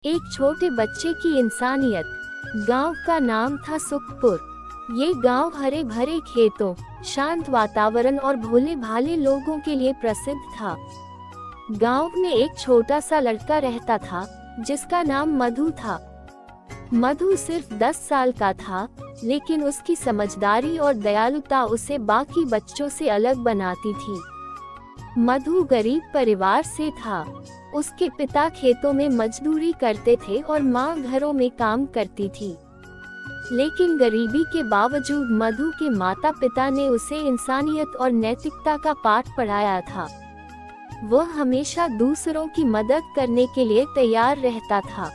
एक छोटे बच्चे की इंसानियत। गांव का नाम था सुखपुर। ये गांव हरे भरे खेतों, शांत वातावरण और भोले भाले लोगों के लिए प्रसिद्ध था। गांव में एक छोटा सा लड़का रहता था जिसका नाम मधु था। मधु सिर्फ 10 साल का था, लेकिन उसकी समझदारी और दयालुता उसे बाकी बच्चों से अलग बनाती थी। मधु गरीब परिवार से था। उसके पिता खेतों में मजदूरी करते थे और माँ घरों में काम करती थी। लेकिन गरीबी के बावजूद मधु के माता पिता ने उसे इंसानियत और नैतिकता का पाठ पढ़ाया था। वह हमेशा दूसरों की मदद करने के लिए तैयार रहता था।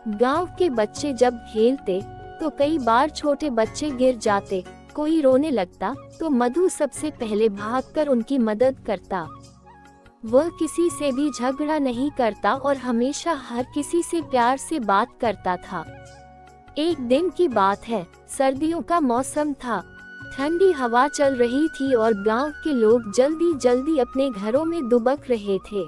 गांव के बच्चे जब खेलते तो कई बार छोटे बच्चे गिर जाते, कोई रोने लगता तो मधु सबसे पहले भागकर उनकी मदद करता। वह किसी से भी झगड़ा नहीं करता और हमेशा हर किसी से प्यार से बात करता था। एक दिन की बात है, सर्दियों का मौसम था। ठंडी हवा चल रही थी और गांव के लोग जल्दी जल्दी अपने घरों में दुबक रहे थे।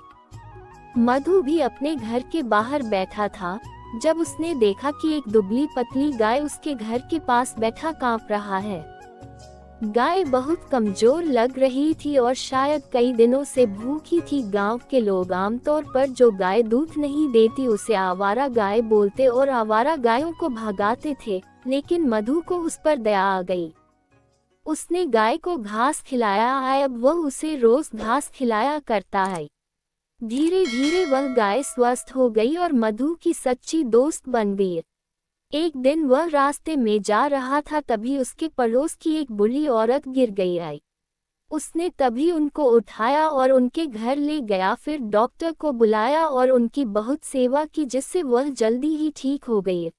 मधु भी अपने घर के बाहर बैठा था जब उसने देखा कि एक दुबली पतली गाय उसके घर के पास बैठा कांप रहा है। गाय बहुत कमजोर लग रही थी और शायद कई दिनों से भूखी थी। गांव के लोग आमतौर पर जो गाय दूध नहीं देती उसे आवारा गाय बोलते और आवारा गायों को भगाते थे, लेकिन मधु को उस पर दया आ गई। उसने गाय को घास खिलाया, अब वह उसे रोज घास खिलाया करता है। धीरे धीरे वह गाय स्वस्थ हो गई और मधु की सच्ची दोस्त बन गई। एक दिन वह रास्ते में जा रहा था, तभी उसके पड़ोस की एक बूढ़ी औरत गिर गई आई। उसने तभी उनको उठाया और उनके घर ले गया, फिर डॉक्टर को बुलाया और उनकी बहुत सेवा की, जिससे वह जल्दी ही ठीक हो गई।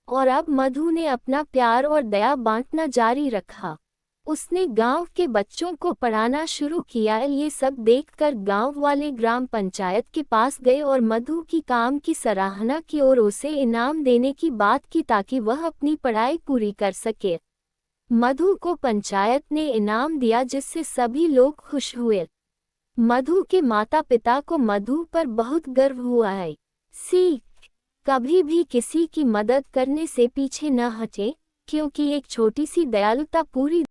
और अब मधु ने अपना प्यार और दया बांटना जारी रखा। उसने गांव के बच्चों को पढ़ाना शुरू किया। ये सब देखकर गांव वाले ग्राम पंचायत के पास गए और मधु की काम की सराहना की और उसे इनाम देने की बात की ताकि वह अपनी पढ़ाई पूरी कर सके। मधु को पंचायत ने इनाम दिया, जिससे सभी लोग खुश हुए। मधु के माता पिता को मधु पर बहुत गर्व हुआ है। सीख: कभी भी किसी की मदद करने से पीछे न हटे, क्योंकि एक छोटी सी दयालुता पूरी